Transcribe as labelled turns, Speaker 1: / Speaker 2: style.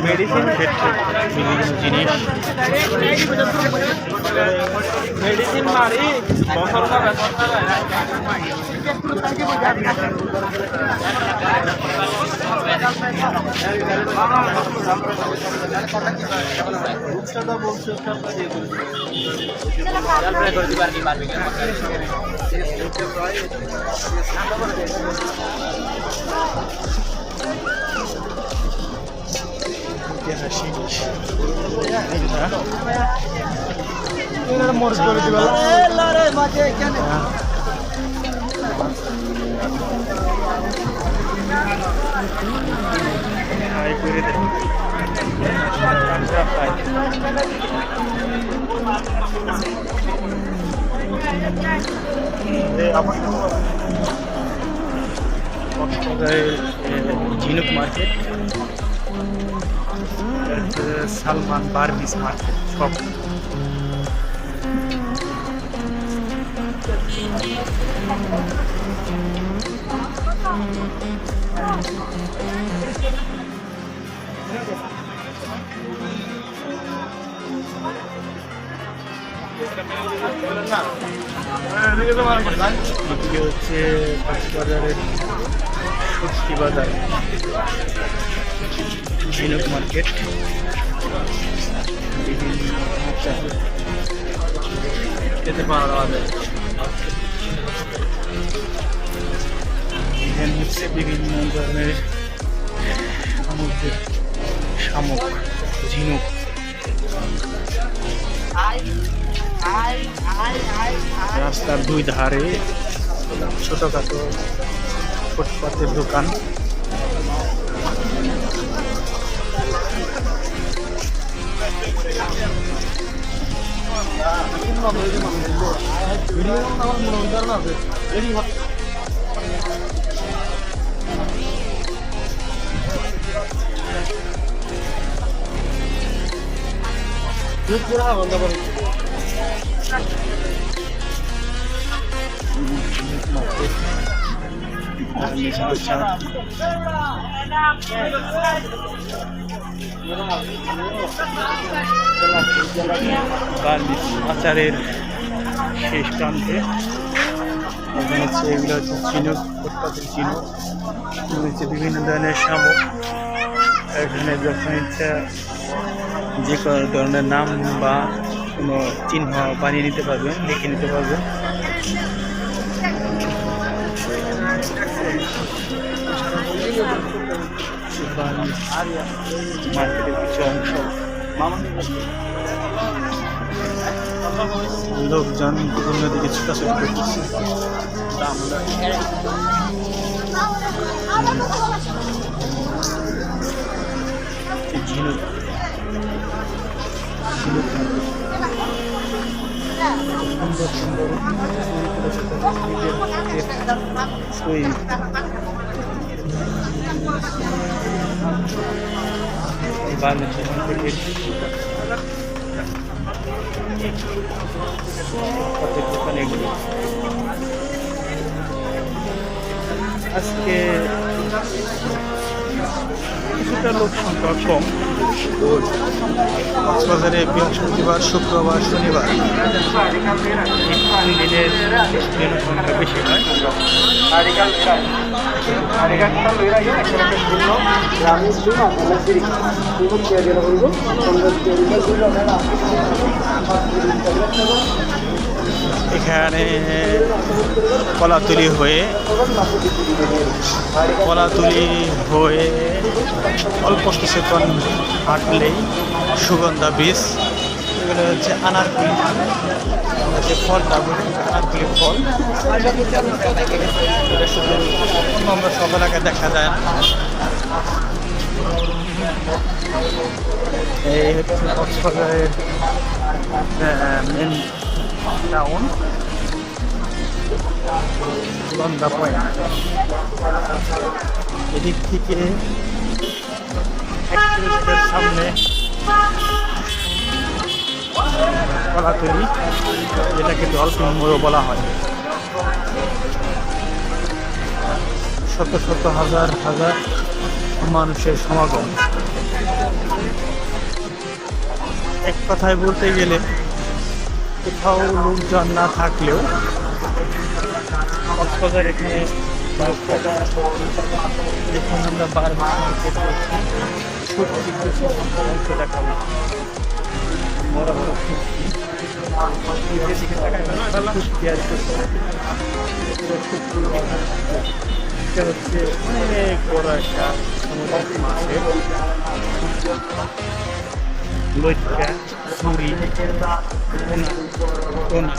Speaker 1: Medicine ক্ষেত্রে বিভিন্ন জিনিস মেডিসিন মারি মরজ করে দিবা ঝিনুক মার্কেট, সালমান বার্বিস মার্কেট সব এদিকে হচ্ছে কক্সবাজারের সবজি বাজার, ঝিনুক মার্কেট, যেতে পাওয়া যায়। এখানে হচ্ছে বিভিন্ন ধরনের সামুদ্রিক শামুক, ঝিনুক। রাস্তার দুই ধারে ছোটখাটো ফুটপাতের দোকান। আচারের শেষ প্রান্তে এখানে হচ্ছে এগুলো হচ্ছে ঝিনুক, ফুটপাতের ঝিনুক, হচ্ছে বিভিন্ন ধরনের শামুক। এখানে যখন ইচ্ছা যে কোনো ধরনের নাম বা কোনো চিহ্ন বানিয়ে নিতে পারবেন, লিখে নিতে পারবেন। মার্কেটের কিছু অংশ লোকজন বিভিন্ন দিকে ছোটাছুটি করতেছে। ঝিনুক সুন্দর সুন্দর আজকে কিছুটা লোক সংখ্যা কম। কক্সবাজারে বৃহস্পতিবার, শুক্রবার, শনিবার দিনের জনসংখ্যা বেশি হয়। এখানে কলাতুলি হয়ে অল্প কিছুক্ষণ হাঁটলেই সুগন্ধা বীজ, এগুলো হচ্ছে আনারকুলি, যে ফলটা আনারকুলি ফল, এটা শুধু আমরা সব এলাকায় দেখা যায় না। এই হচ্ছে কক্সবাজারের মেন টাউন, সুগন্ধা পয়েন্ট। এদিক থেকে 1 কিলোমিটার সামনে কলাতুলি, যেটাকে ডলফিন মোড়ও বলা হয়। শত শত হাজার হাজার মানুষের সমাগম। এক কথায় বলতে গেলে কোথাও লোকজন না থাকলেও কক্সবাজার এখানে দেখুন আমরা বারবার মার্কেট করছি সত্যি কিছু অংশ দেখাবো বড় বড় সত্যি যেদিকে সত্যি আর এটা হচ্ছে অনেক বড় একটা সামুদ্রিক মাছের লইট্টা ছুরি টোনা